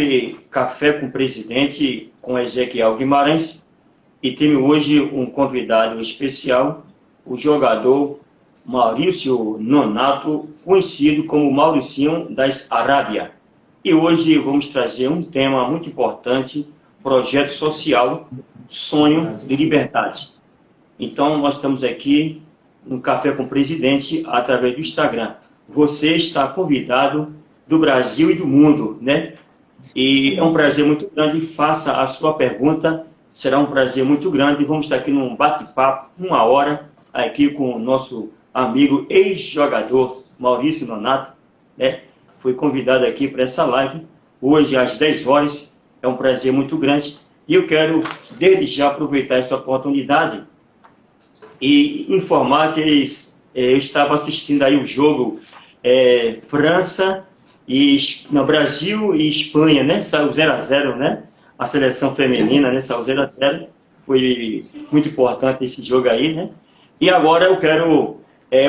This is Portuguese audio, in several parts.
de Café com o Presidente, com Ezequiel Guimarães, e temos hoje um convidado especial, o jogador Maurício Nonato, conhecido como Mauricinho das Arábia. E hoje vamos trazer um tema muito importante, projeto social, sonho de liberdade. Então, nós estamos aqui no Café com o Presidente, através do Instagram. Você está convidado do Brasil e do mundo, né? E é um prazer muito grande. Faça a sua pergunta, será um prazer muito grande. Vamos estar aqui num bate-papo, 1 hora, aqui com o nosso amigo ex-jogador Maurício Nonato, né? Foi convidado aqui para essa live, hoje às 10 horas. É um prazer muito grande. E eu quero, desde já, aproveitar essa oportunidade e informar que eu estava assistindo aí o jogo França no Brasil e Espanha, né? Saiu 0-0, né? A seleção feminina, né? Saiu 0-0. Foi muito importante esse jogo aí, né? E agora eu quero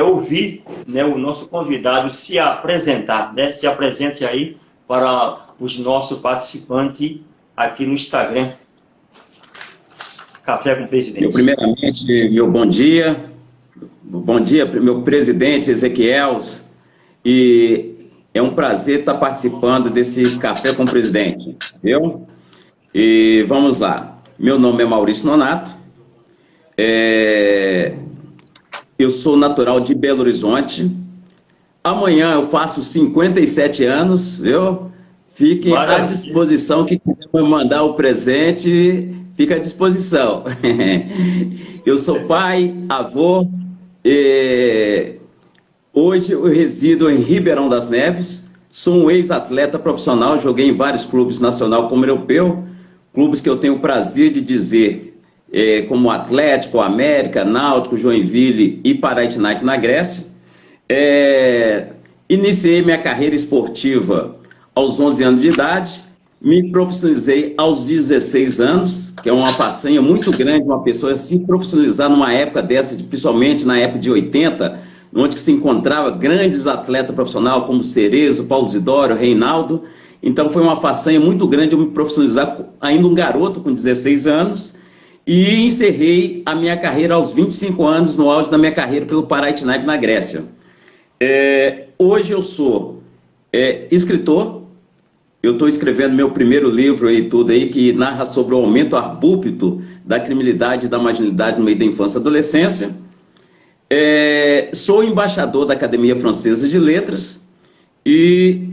ouvir, né, o nosso convidado se apresentar, né? Se apresente aí para os nossos participantes aqui no Instagram. Café com o Presidente. Primeiramente, meu bom dia. Bom dia, meu presidente Ezequiel. E é um prazer estar participando desse Café com o Presidente, viu? E vamos lá. Meu nome é Maurício Nonato. Eu sou natural de Belo Horizonte. Amanhã eu faço 57 anos, viu? Fiquem à disposição, que quiser me mandar o presente, fica à disposição. Eu sou pai, avô, hoje eu resido em Ribeirão das Neves, sou um ex-atleta profissional, joguei em vários clubes nacional como europeu, clubes que eu tenho o prazer de dizer, como Atlético, América, Náutico, Joinville e Panathinaikos na Grécia. Iniciei minha carreira esportiva aos 11 anos de idade, me profissionalizei aos 16 anos, que é uma façanha muito grande uma pessoa se profissionalizar numa época dessa, principalmente na época de 80, onde se encontrava grandes atletas profissionais como Cerezo, Paulo Zidório, Reinaldo. Então foi uma façanha muito grande eu me profissionalizar ainda um garoto com 16 anos, e encerrei a minha carreira aos 25 anos, no auge da minha carreira pelo Panathinaikos na Grécia. Hoje eu sou escritor. Eu estou escrevendo meu primeiro livro e tudo aí, que narra sobre o aumento abrupto da criminalidade e da marginalidade no meio da infância e adolescência. Sou embaixador da Academia Francesa de Letras e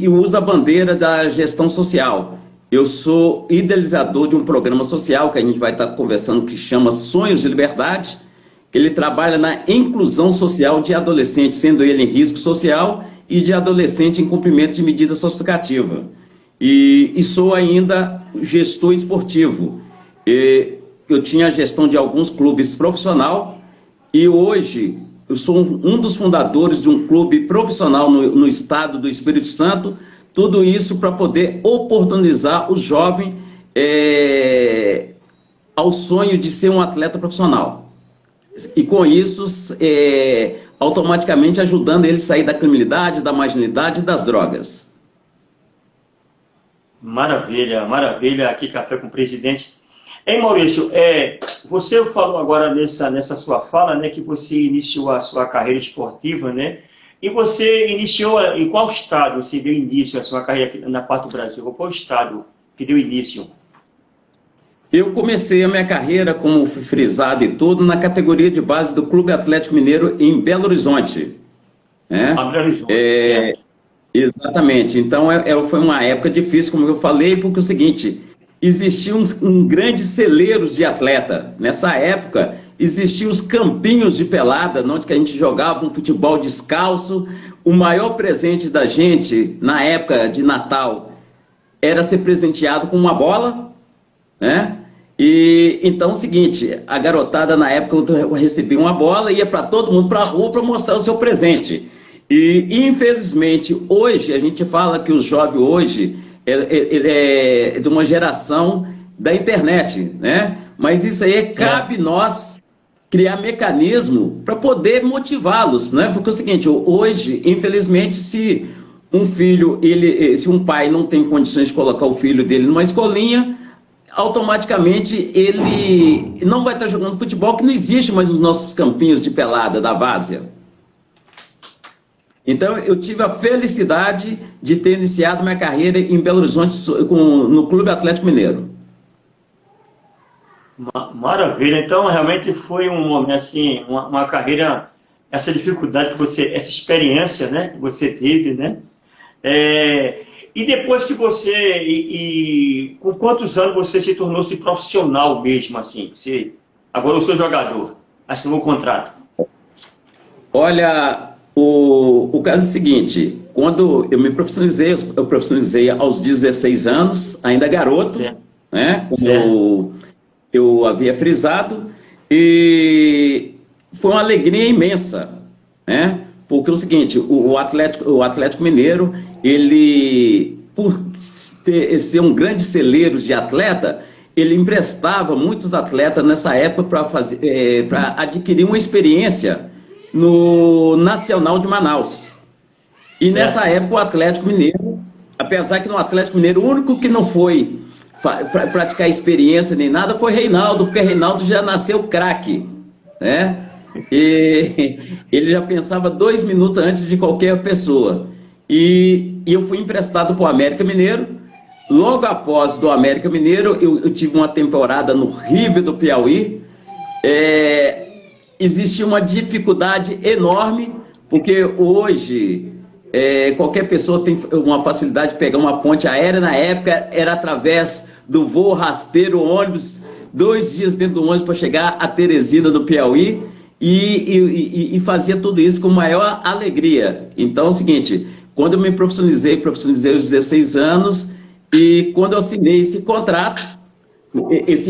uso a bandeira da gestão social. Eu sou idealizador de um programa social que a gente vai estar conversando, que chama Sonhos de Liberdade, que ele trabalha na inclusão social de adolescentes, sendo ele em risco social, e de adolescente em cumprimento de medida socioeducativa. E sou ainda gestor esportivo. Eu tinha a gestão de alguns clubes profissional, e hoje eu sou um dos fundadores de um clube profissional no estado do Espírito Santo, tudo isso para poder oportunizar o jovem ao sonho de ser um atleta profissional. E com isso, automaticamente ajudando ele a sair da criminalidade, da marginalidade e das drogas. Maravilha, maravilha. Aqui, Café com o Presidente. Hein, Maurício, você falou agora nessa sua fala, né, que você iniciou a sua carreira esportiva, né? E você iniciou em qual estado você deu início à sua carreira na parte do Brasil? Qual estado que deu início? Eu comecei a minha carreira, como frisado e tudo, na categoria de base do Clube Atlético Mineiro em Belo Horizonte. Né? Belo Horizonte, exatamente. Então, foi uma época difícil, como eu falei, porque é o seguinte, existiam grandes celeiros de atleta. Nessa época, existiam os campinhos de pelada, onde que a gente jogava um futebol descalço. O maior presente da gente, na época de Natal, era ser presenteado com uma bola, né? E então é o seguinte, a garotada na época eu recebia uma bola, ia para todo mundo para a rua para mostrar o seu presente. E infelizmente hoje a gente fala que o jovem hoje ele é de uma geração da internet, né? Mas isso aí cabe nós criar mecanismo para poder motivá-los, né? Porque é o seguinte, hoje infelizmente se um filho, se um pai não tem condições de colocar o filho dele numa escolinha, automaticamente ele não vai estar jogando futebol, que não existe mais nos nossos campinhos de pelada da várzea. Então, eu tive a felicidade de ter iniciado minha carreira em Belo Horizonte no Clube Atlético Mineiro. Maravilha. Então, realmente foi um momento assim, uma carreira, essa dificuldade que você, essa experiência, né, que você teve, né? E depois que você, com quantos anos você se tornou-se profissional mesmo, assim? Agora eu sou jogador, assinou o contrato. Olha, o caso é o seguinte, quando eu me profissionalizei, eu profissionalizei aos 16 anos, ainda garoto, certo, né? Como eu havia frisado, e foi uma alegria imensa, né? Porque é o seguinte, o Atlético Mineiro, ele, por ser um grande celeiro de atleta, ele emprestava muitos atletas nessa época para adquirir uma experiência no Nacional de Manaus. E certo, nessa época o Atlético Mineiro, apesar que no Atlético Mineiro o único que não foi praticar experiência nem nada foi Reinaldo, porque Reinaldo já nasceu craque, né? E ele já pensava 2 minutos antes de qualquer pessoa. E eu fui emprestado para o América Mineiro. Logo após do América Mineiro, eu tive uma temporada no River do Piauí. Existia uma dificuldade enorme, porque hoje qualquer pessoa tem uma facilidade de pegar uma ponte aérea. Na época era através do voo rasteiro, ônibus, 2 dias dentro do ônibus para chegar a Teresina do Piauí, e fazia tudo isso com maior alegria. Então é o seguinte, quando eu me profissionalizei aos 16 anos, e quando eu assinei esse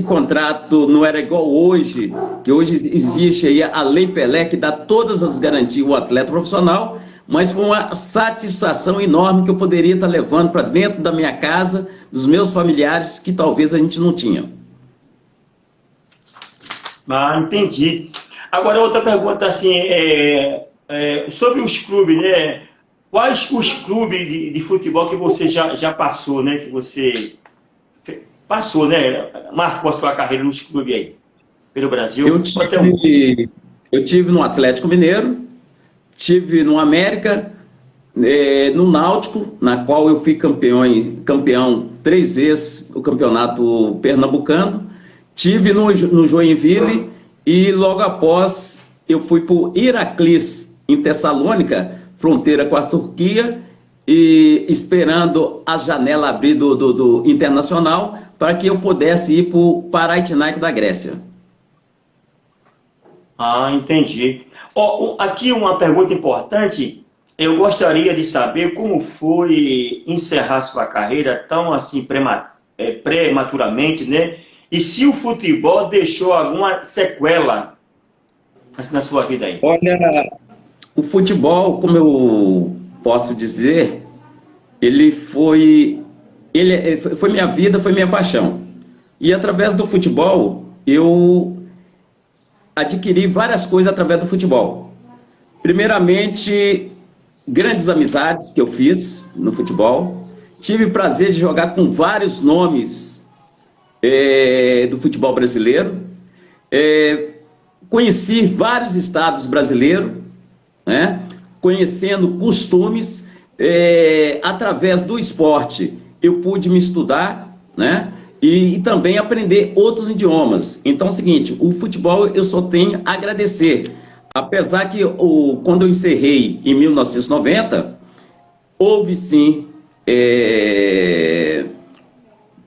contrato não era igual hoje, que hoje existe aí a Lei Pelé, que dá todas as garantias ao atleta profissional, mas foi uma satisfação enorme que eu poderia estar levando para dentro da minha casa, dos meus familiares, que talvez a gente não tinha. Entendi. Agora, outra pergunta, assim, sobre os clubes, né? Quais os clubes de futebol que você já passou, né? Que você passou, né? Marcou a sua carreira nos clubes aí, pelo Brasil? Eu tive no Atlético Mineiro, tive no América, no Náutico, na qual eu fui campeão 3 vezes o campeonato pernambucano, tive no Joinville, e logo após eu fui para o Heraclis, em Tessalônica, fronteira com a Turquia, e esperando a janela abrir do Internacional para que eu pudesse ir para o Panathinaikos da Grécia. Entendi. Aqui uma pergunta importante. Eu gostaria de saber como foi encerrar sua carreira tão assim prematuramente, né? E se o futebol deixou alguma sequela na sua vida aí? Olha, o futebol, como eu posso dizer, ele foi minha vida, foi minha paixão. E através do futebol, eu adquiri várias coisas através do futebol. Primeiramente, grandes amizades que eu fiz no futebol. Tive o prazer de jogar com vários nomes do futebol brasileiro. Conheci vários estados brasileiros, né? Conhecendo costumes. Através do esporte, eu pude me estudar, né? E também aprender outros idiomas. Então é o seguinte, o futebol eu só tenho a agradecer. Apesar que quando eu encerrei em 1990, houve sim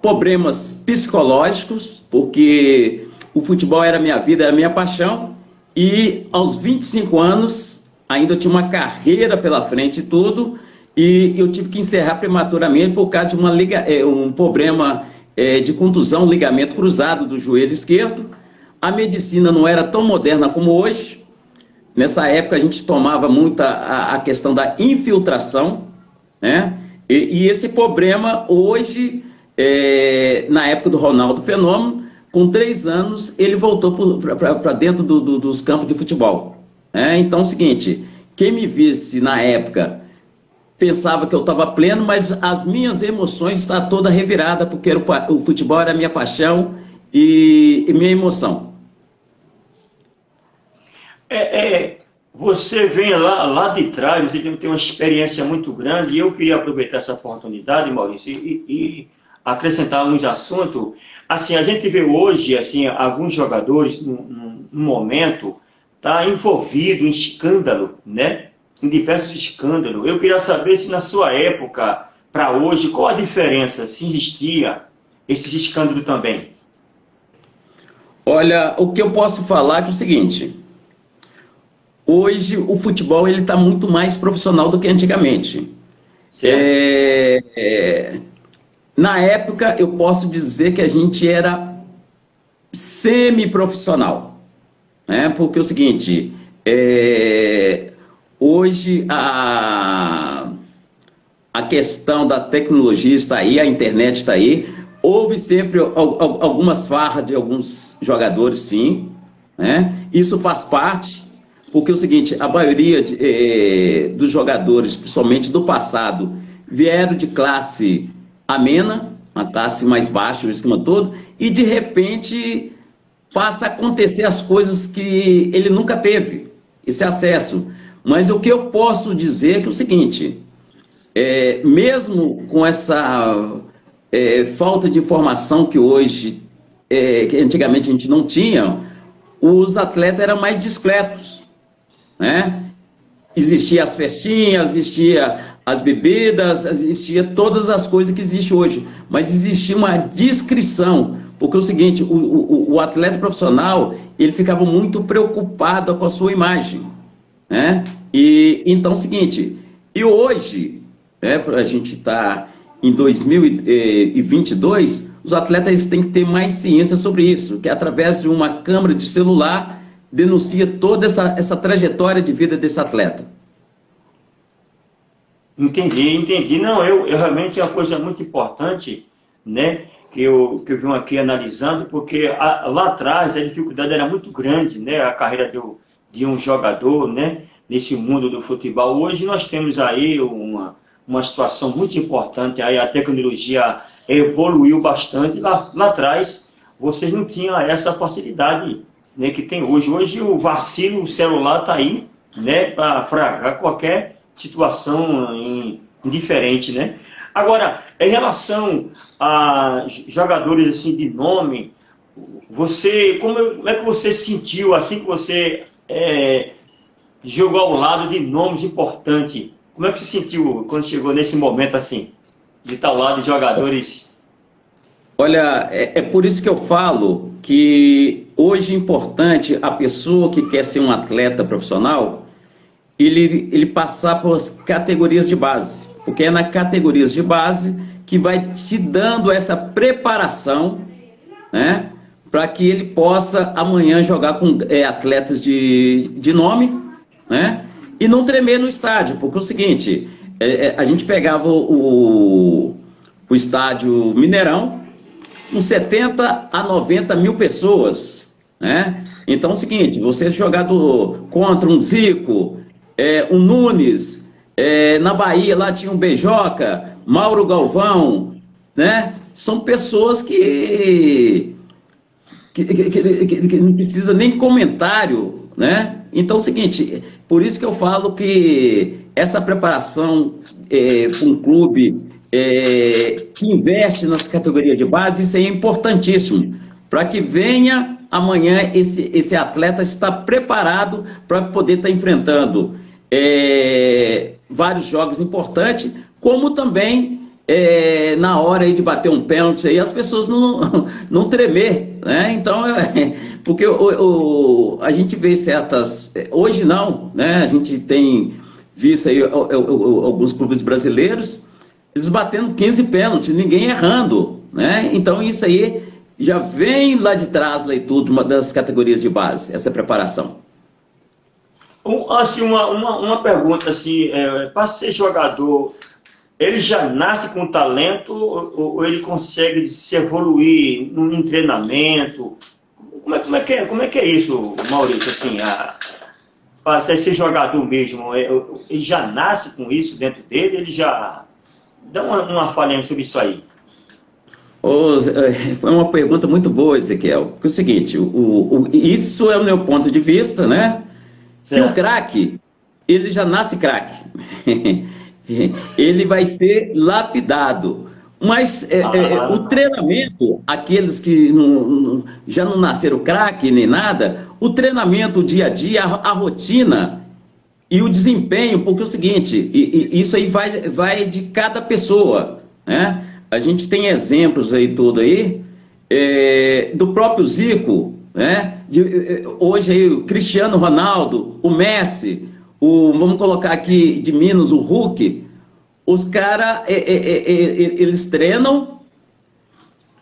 problemas psicológicos, porque o futebol era minha vida, era minha paixão, e aos 25 anos, ainda eu tinha uma carreira pela frente e tudo, e eu tive que encerrar prematuramente por causa de um problema de contusão, ligamento cruzado do joelho esquerdo. A medicina não era tão moderna como hoje. Nessa época a gente tomava muito a questão da infiltração, né? E esse problema hoje, na época do Ronaldo Fenômeno, com 3 anos, ele voltou para dentro dos campos de futebol. Então é o seguinte, quem me visse na época pensava que eu estava pleno, mas as minhas emoções estão toda revirada, porque o futebol era a minha paixão e minha emoção. Você vem lá de trás, você tem uma experiência muito grande, e eu queria aproveitar essa oportunidade, Maurício, e acrescentar uns assuntos. Assim, a gente vê hoje, assim, alguns jogadores, no momento, tá envolvido em escândalo, né? Em diversos escândalos. Eu queria saber se na sua época, para hoje, qual a diferença, se existia esses escândalos também? Olha, o que eu posso falar é o seguinte: hoje o futebol ele está muito mais profissional do que antigamente. Na época eu posso dizer que a gente era semi-profissional, né? Porque é o seguinte, hoje a questão da tecnologia está aí, a internet está aí. Houve sempre algumas farras de alguns jogadores, sim, né? Isso faz parte, porque é o seguinte, a maioria dos jogadores, principalmente do passado, vieram de classe amena, uma classe mais baixa, o esquema todo, e de repente passa a acontecer as coisas que ele nunca teve, esse acesso. Mas o que eu posso dizer é que é o seguinte, mesmo com essa falta de informação que hoje, que antigamente a gente não tinha, os atletas eram mais discretos, né? Existia as festinhas, existia as bebidas, existia todas as coisas que existem hoje, mas existia uma discrição, porque é o seguinte, o atleta profissional, ele ficava muito preocupado com a sua imagem, né? E então é o seguinte, e hoje, a gente está em 2022, os atletas têm que ter mais ciência sobre isso, que através de uma câmera de celular denuncia toda essa trajetória de vida desse atleta. Entendi. Não, eu realmente é uma coisa muito importante, né, que eu venho aqui analisando, porque lá atrás a dificuldade era muito grande, né, a carreira de um jogador, né, nesse mundo do futebol. Hoje nós temos aí uma situação muito importante, aí a tecnologia evoluiu bastante. Lá atrás vocês não tinham essa facilidade, né, que tem hoje. Hoje o vacilo, o celular está aí, né, para fragar qualquer situação indiferente, né? Agora, em relação a jogadores assim de nome, como é que você sentiu assim que você jogou ao lado de nomes importantes? Como é que você sentiu quando chegou nesse momento assim, de estar ao lado de jogadores? Olha, é por isso que eu falo que hoje é importante a pessoa que quer ser um atleta profissional, ele passar por as categorias de base, porque é nas categorias de base que vai te dando essa preparação, né, para que ele possa amanhã jogar com atletas de nome, né, e não tremer no estádio, porque é o seguinte, a gente pegava o estádio Mineirão, com 70 a 90 mil pessoas, né? Então é o seguinte, você jogar contra um Zico, um Nunes, na Bahia lá tinha um Beijoca, Mauro Galvão, né? São pessoas que não precisa nem comentário, né? Então é o seguinte, por isso que eu falo que essa preparação para um clube que investe nas categorias de base, isso é importantíssimo, para que venha amanhã esse atleta estar preparado para poder estar enfrentando vários jogos importantes, como também na hora aí de bater um pênalti, aí as pessoas não tremer, né? Então, porque a gente vê certas... Hoje não, né? A gente tem visto aí alguns clubes brasileiros, eles batendo 15 pênaltis, ninguém errando, né? Então isso aí já vem lá de trás, lá e tudo, uma das categorias de base, essa preparação. Assim, uma pergunta, assim, para ser jogador, ele já nasce com talento ou ele consegue se evoluir num treinamento? Como é que é isso, Maurício? Assim, para ser jogador mesmo, ele já nasce com isso dentro dele, ele já... Dá uma falha sobre isso aí. Foi uma pergunta muito boa, Ezequiel, porque é o seguinte, isso é o meu ponto de vista, né? Certo. Que o craque, ele já nasce craque. Ele vai ser lapidado. Mas o treinamento, aqueles que já não nasceram craque nem nada, o treinamento, o dia a dia, a rotina e o desempenho, porque é o seguinte, isso aí vai de cada pessoa, né? A gente tem exemplos aí tudo aí, do próprio Zico, né? Hoje aí o Cristiano Ronaldo, o Messi, vamos colocar aqui de Minas o Hulk. Os caras, eles treinam,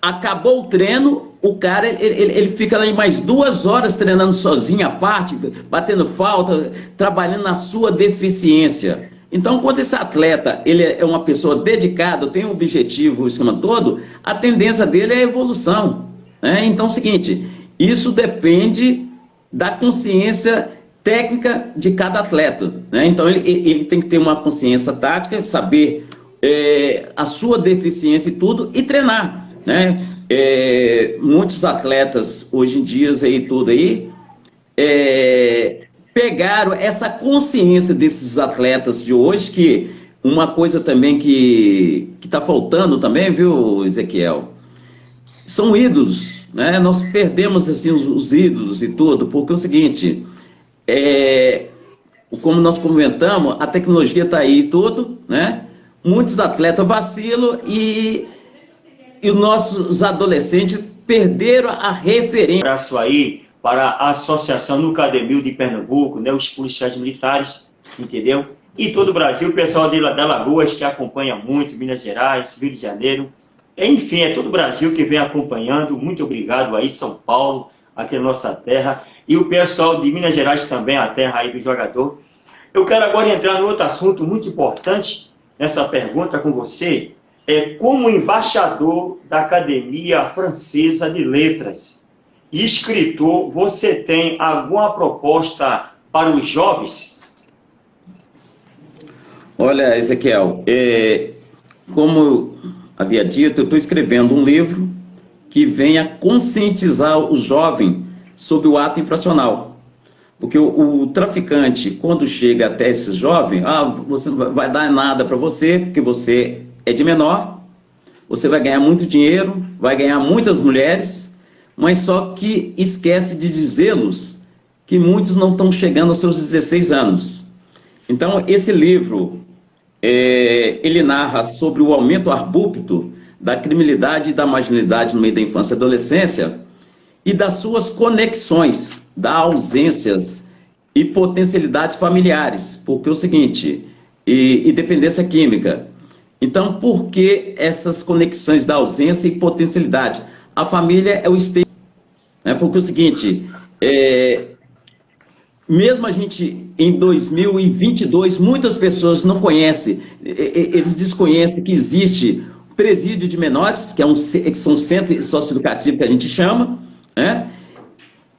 acabou o treino, o cara, ele fica lá mais 2 horas treinando sozinho à parte, batendo falta, trabalhando na sua deficiência. Então, quando esse atleta, ele é uma pessoa dedicada, tem um objetivo, o esquema todo, a tendência dele é a evolução, né? Então, é o seguinte, isso depende da consciência técnica de cada atleta, né? Então ele tem que ter uma consciência tática, saber a sua deficiência e tudo, e treinar, né? Muitos atletas hoje em dia aí tudo aí pegaram essa consciência desses atletas de hoje, que uma coisa também que está faltando também, viu, Ezequiel? São ídolos, né? Nós perdemos assim os ídolos e tudo, porque é o seguinte, como nós comentamos, a tecnologia está aí e tudo, né? Muitos atletas vacilam e os nossos adolescentes perderam a referência. Um abraço aí para a Associação no Cademil de Pernambuco, né? Os policiais militares, entendeu? E todo o Brasil, o pessoal da Lagoas que acompanha muito, Minas Gerais, Rio de Janeiro. Enfim, é todo o Brasil que vem acompanhando. Muito obrigado aí, São Paulo, aqui na nossa terra. E o pessoal de Minas Gerais também, a terra aí do jogador. Eu quero agora entrar em outro assunto muito importante, nessa pergunta com você. Como embaixador da Academia Francesa de Letras e escritor, você tem alguma proposta para os jovens? Olha, Ezequiel, como eu havia dito, eu estou escrevendo um livro que venha conscientizar o jovem sobre o ato infracional. Porque o traficante, quando chega até esse jovem, você não vai dar nada para você, porque você é de menor, você vai ganhar muito dinheiro, vai ganhar muitas mulheres, mas só que esquece de dizê-los que muitos não estão chegando aos seus 16 anos. Então, esse livro, ele narra sobre o aumento abrupto da criminalidade e da marginalidade no meio da infância e adolescência, e das suas conexões, das ausências e potencialidades familiares, porque é o seguinte, e dependência química. Então, por que essas conexões da ausência e potencialidade? A família é o esteio, né? Porque é o seguinte, mesmo a gente em 2022, muitas pessoas não conhecem, eles desconhecem que existe presídio de menores, que são centros socioeducativos que a gente chama, né?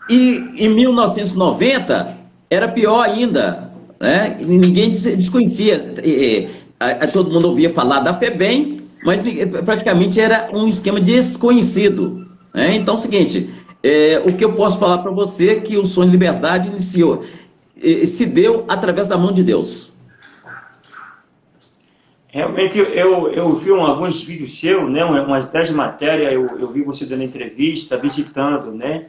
E em 1990 era pior ainda, né? Ninguém desconhecia, todo mundo ouvia falar da FEBEM, mas praticamente era um esquema desconhecido, né? Então é o seguinte, o que eu posso falar para você é que o sonho de liberdade se deu através da mão de Deus. Realmente, eu vi alguns vídeos seus, né, umas 10 matérias, eu vi você dando entrevista, visitando, né,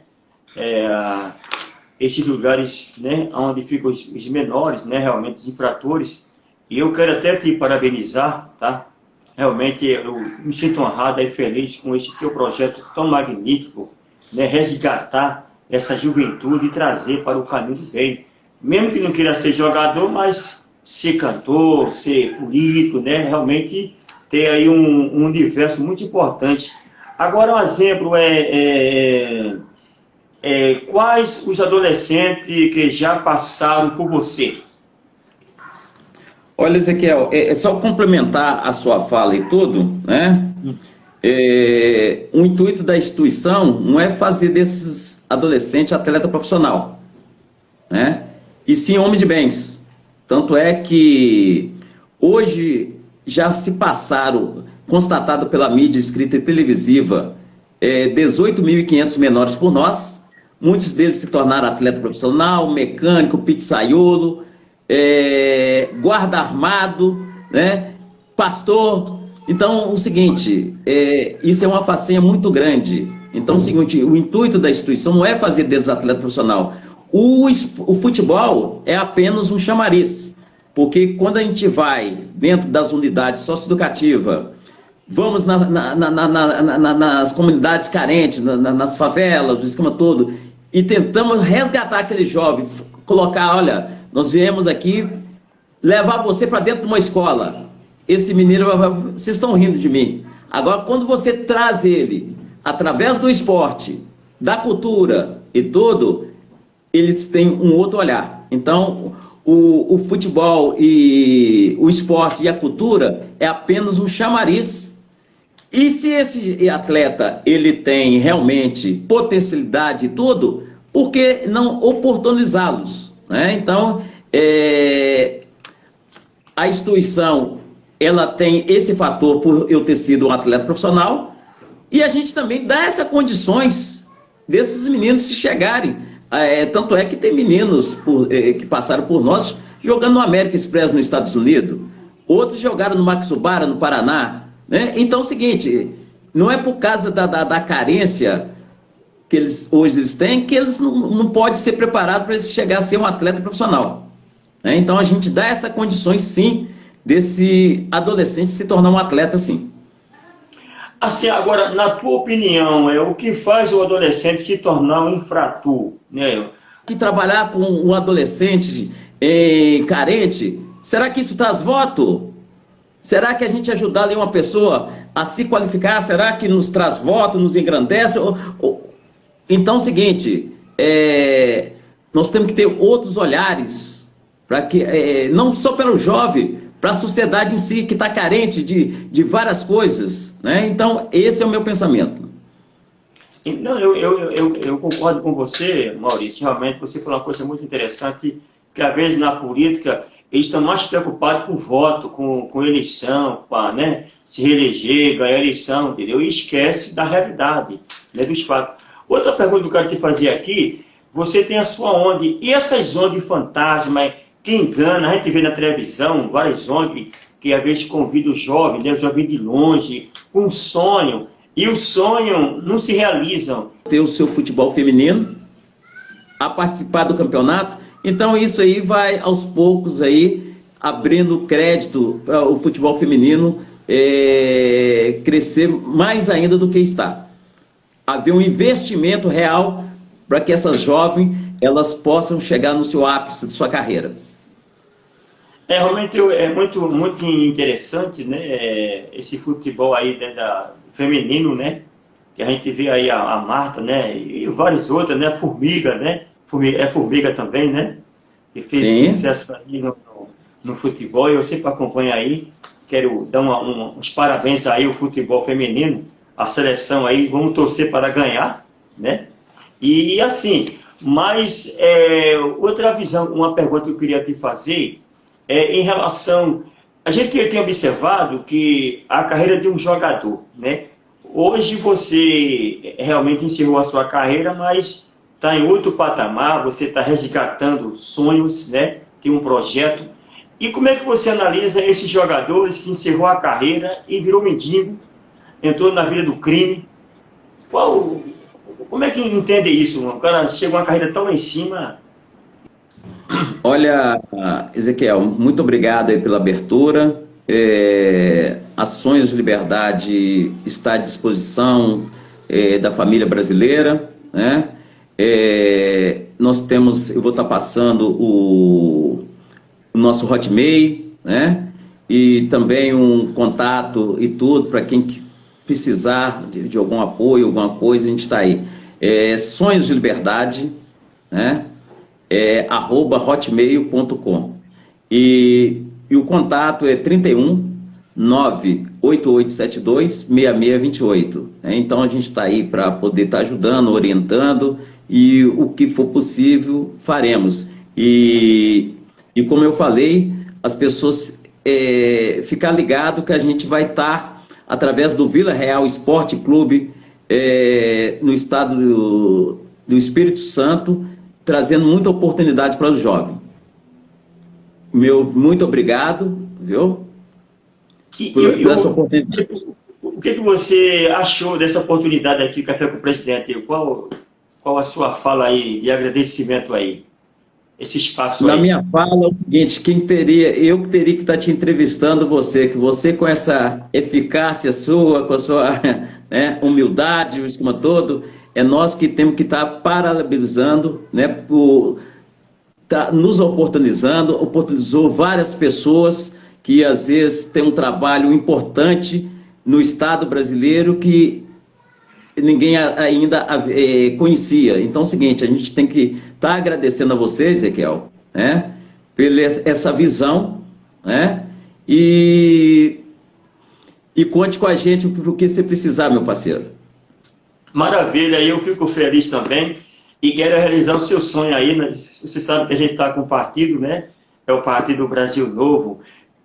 esses lugares, né, onde ficam os menores, né, realmente, os infratores, e eu quero até te parabenizar, tá? Realmente, eu me sinto honrado e feliz com esse teu projeto tão magnífico, né, resgatar essa juventude e trazer para o caminho do bem. Mesmo que não queira ser jogador, mas ser cantor, ser político, né? Realmente ter aí um universo muito importante. Agora, um exemplo quais os adolescentes que já passaram por você? Olha, Ezequiel, só complementar a sua fala e tudo, né? O intuito da instituição não é fazer desses adolescentes atleta profissional, né? e sim homem de bens. Tanto é que hoje já se passaram, constatado pela mídia escrita e televisiva, 18.500 menores por nós. Muitos deles se tornaram atleta profissional, mecânico, pizzaiolo, guarda armado, né, pastor. Então, o seguinte, isso é uma façanha muito grande. Então, o seguinte, o intuito da instituição não é fazer deles atleta profissional. O futebol é apenas um chamariz, porque quando a gente vai dentro das unidades socioeducativas, vamos nas comunidades carentes, nas favelas, o esquema todo, e tentamos resgatar aquele jovem, colocar, olha, nós viemos aqui levar você para dentro de uma escola. Esse menino, vocês estão rindo de mim. Agora, quando você traz ele, através do esporte, da cultura e tudo, eles têm um outro olhar. Então, o futebol e o esporte e a cultura é apenas um chamariz. E se esse atleta ele tem realmente potencialidade e tudo, por que não oportunizá-los, né? Então, a instituição ela tem esse fator por eu ter sido um atleta profissional, e a gente também dá essas condições desses meninos se chegarem. Tanto é que tem meninos que passaram por nós jogando no América Express nos Estados Unidos, outros jogaram no Maxubara, no Paraná, né? Então é o seguinte, não é por causa da carência que hoje eles têm, que eles não podem ser preparados para eles chegar a ser um atleta profissional, né? Então a gente dá essas condições sim, desse adolescente se tornar um atleta sim. Assim, agora, na tua opinião, o que faz o adolescente se tornar um infrator, né? Que trabalhar com um adolescente carente, será que isso traz voto? Será que a gente ajudar ali uma pessoa a se qualificar, será que nos traz voto, nos engrandece? Então é o seguinte, nós temos que ter outros olhares, para que, não só pelo jovem, para a sociedade em si, que está carente de várias coisas, né? Então, esse é o meu pensamento. Não, eu concordo com você, Maurício. Realmente, você falou uma coisa muito interessante, que às vezes na política, eles estão mais preocupados com voto, com eleição, né? Se reeleger, ganhar eleição, entendeu? E esquece da realidade, né? Dos fatos. Outra pergunta que eu quero te fazer aqui, você tem a sua ONG, e essas ONG fantasma, que engana, a gente vê na televisão, várias ONG que às vezes convidam o jovem, né, o jovem de longe, com um sonho, e o sonho não se realizam. Ter o seu futebol feminino, a participar do campeonato, então isso aí vai aos poucos aí, abrindo crédito para o futebol feminino crescer mais ainda do que está. Haver um investimento real para que essas jovens elas possam chegar no seu ápice de sua carreira. Realmente é muito interessante, né, esse futebol aí, né, feminino, né, que a gente vê aí a Marta, né, e várias outras, né, Formiga, né, Formiga também, né, que fez sucesso aí no futebol, eu sempre acompanho aí, quero dar uns parabéns aí ao futebol feminino, a seleção aí, vamos torcer para ganhar, né, e assim, mas outra visão, uma pergunta que eu queria te fazer, em relação, a gente tem observado que a carreira de um jogador, né? Hoje você realmente encerrou a sua carreira, mas está em outro patamar, você está resgatando sonhos, né? Tem um projeto. E como é que você analisa esses jogadores que encerrou a carreira e virou mendigo, entrou na vida do crime? Como é que entende isso? O cara chega uma carreira tão lá em cima. Olha, Ezequiel, muito obrigado aí pela abertura. Ações de Liberdade está à disposição da família brasileira, né? Nós temos, eu vou estar passando o nosso Hotmail, né? E também um contato e tudo para quem precisar de algum apoio, alguma coisa, a gente está aí. Sonhos de Liberdade, né? @hotmail.com e o contato é 31 98872 6628, né? Então a gente está aí para poder estar ajudando, orientando, e o que for possível faremos. E como eu falei, as pessoas ficar ligado que a gente vai estar, através do Vila Real Esporte Clube, no estado do Espírito Santo, trazendo muita oportunidade para os jovens. Muito obrigado, viu? Por essa oportunidade. O que você achou dessa oportunidade aqui, Café com o Presidente? Qual a sua fala aí de agradecimento aí? Esse espaço aí. Na minha fala é o seguinte, eu teria que estar te entrevistando você, que você com essa eficácia sua, com a sua humildade, o esquema todo, é nós que temos que estar parabenizando, né, por nos oportunizou várias pessoas que às vezes têm um trabalho importante no Estado brasileiro que ninguém ainda conhecia. Então é o seguinte, a gente tem que estar agradecendo a você, Ezequiel, né, pela essa visão, né, e conte com a gente o que você precisar, meu parceiro. Maravilha, eu fico feliz também e quero realizar o seu sonho aí, né? Você sabe que a gente está com um partido, né? É o Partido Brasil Novo,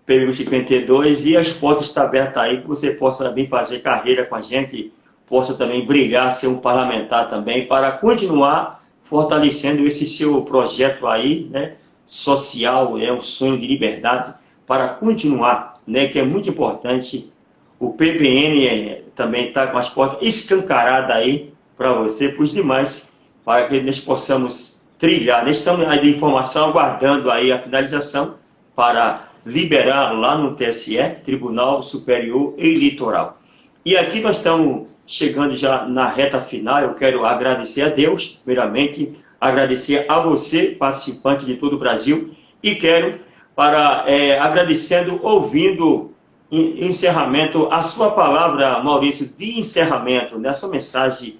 PB 52, e as portas estão abertas aí que você possa vir fazer carreira com a gente, possa também brilhar, ser um parlamentar também, para continuar fortalecendo esse seu projeto aí, né? Social, é um sonho de liberdade, para continuar, né? Que é muito importante. O PBN também está com as portas escancaradas aí para você, para os demais, para que nós possamos trilhar. Nós estamos aí de informação, aguardando aí a finalização para liberar lá no TSE, Tribunal Superior Eleitoral. E aqui nós estamos chegando já na reta final. Eu quero agradecer a Deus, primeiramente, agradecer a você, participante de todo o Brasil, e quero, agradecendo, ouvindo encerramento, a sua palavra, Maurício, de encerramento, né? A sua mensagem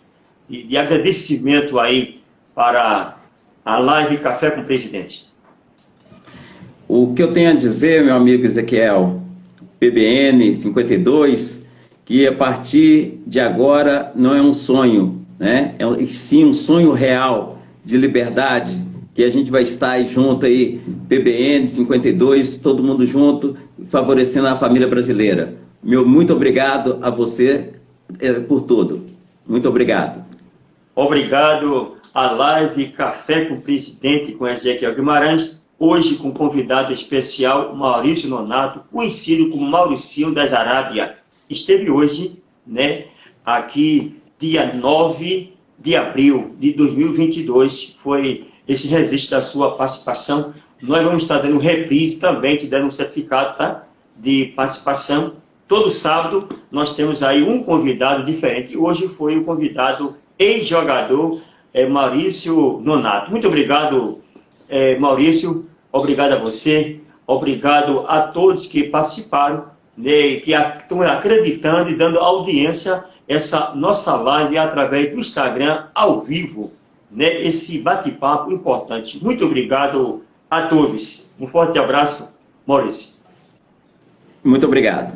de agradecimento aí para a live Café com o Presidente. O que eu tenho a dizer, meu amigo Ezequiel, PBN 52, que a partir de agora não é um sonho, né? É sim um sonho real de liberdade, que a gente vai estar aí junto aí, PBN 52, todo mundo junto, favorecendo a família brasileira. Muito obrigado a você por tudo. Muito obrigado. Obrigado à live Café com o Presidente, com Ezequiel Guimarães, hoje com convidado especial Maurício Nonato, conhecido como Mauricinho das Arábia. Esteve hoje, né, aqui dia 9 de abril de 2022, foi esse registro da sua participação. Nós vamos estar dando reprise também, te dando um certificado, tá, de participação. Todo sábado nós temos aí um convidado diferente. Hoje foi o convidado ex-jogador Maurício Nonato. Muito obrigado, Maurício. Obrigado a você. Obrigado a todos que participaram, né, que estão acreditando e dando audiência a essa nossa live através do Instagram ao vivo, né, esse bate-papo importante. Muito obrigado a todos. Um forte abraço, Maurício. Muito obrigado.